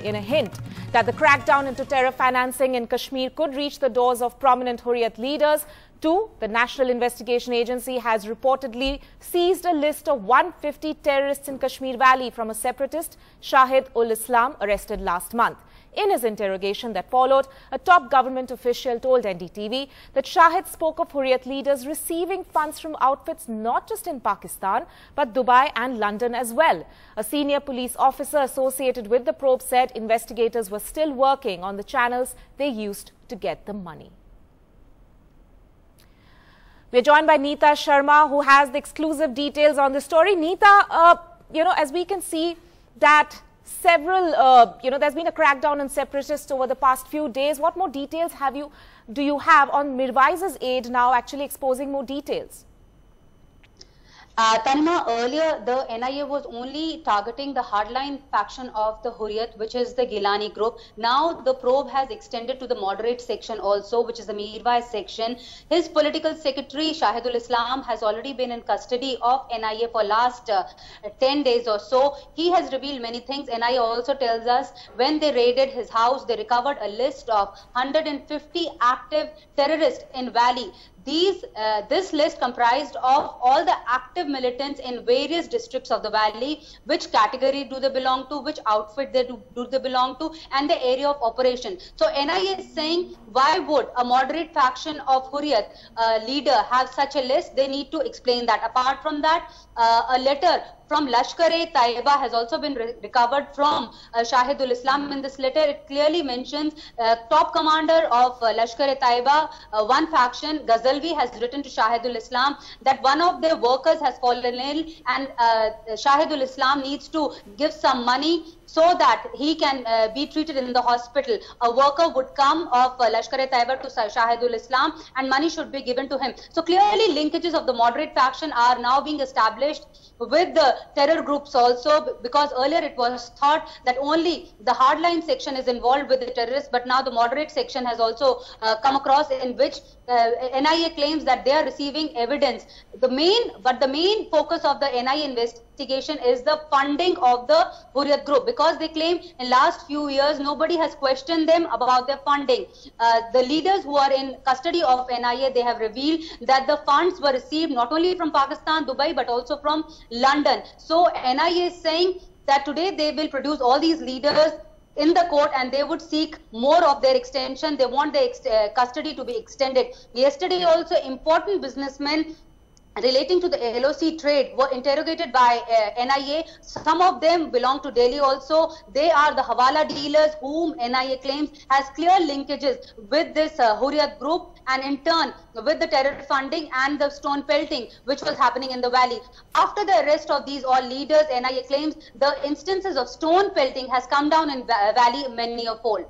in a hint that the crackdown into terror financing in Kashmir could reach the doors of prominent Hurriyat leaders. 2. The National Investigation Agency has reportedly seized a list of 150 terrorists in Kashmir Valley from a separatist, Shahid ul Islam, arrested last month. In his interrogation that followed, a top government official told NDTV that Shahid spoke of Hurriyat leaders receiving funds from outfits not just in Pakistan, but Dubai and London as well. A senior police officer associated with the probe said investigators were still working on the channels they used to get the money. We're joined by Neeta Sharma, who has the exclusive details on the story. Neeta, as we can see that several, there's been a crackdown on separatists over the past few days. What more details do you have on Mirwaiz's aid now actually exposing more details? Tanima, earlier the NIA was only targeting the hardline faction of the Hurriyat, which is the Gilani group. Now the probe has extended to the moderate section also, which is the Mirwaiz section. His political secretary, Shahidul Islam, has already been in custody of NIA for last 10 days or so. He has revealed many things. NIA also tells us when they raided his house, they recovered a list of 150 active terrorists in Valley. This list comprised of all the active militants in various districts of the Valley, which category do they belong to, which outfit do they belong to, and the area of operation. So NIA is saying, why would a moderate faction of Hurriyat leader have such a list? They need to explain that. Apart from that, a letter from Lashkar-e-Taiba has also been recovered from Shahidul Islam. In this letter, it clearly mentions top commander of Lashkar-e-Taiba, one faction, Ghazalvi, has written to Shahidul Islam that one of their workers has fallen ill and Shahidul Islam needs to give some money so that he can be treated in the hospital. A worker would come of Lashkar-e-Taiba to Shahidul Islam and money should be given to him. So clearly linkages of the moderate faction are now being established with the terror groups also, because earlier it was thought that only the hardline section is involved with the terrorists, but now the moderate section has also come across, in which NIA claims that they are receiving evidence. The main focus of the NIA investigation is the funding of the Hurriyat group, because they claim in last few years nobody has questioned them about their funding. The leaders who are in custody of NIA, they have revealed that the funds were received not only from Pakistan, Dubai, but also from London. So NIA is saying that today they will produce all these leaders in the court and they would seek more of their extension. They want their custody to be extended. Yesterday also, important businessmen relating to the LOC trade were interrogated by NIA. Some of them belong to Delhi also. They are the Hawala dealers whom NIA claims has clear linkages with this Hurriyat group, and in turn with the terror funding and the stone pelting which was happening in the Valley. After the arrest of these all leaders, NIA claims the instances of stone pelting has come down in Valley many a fold.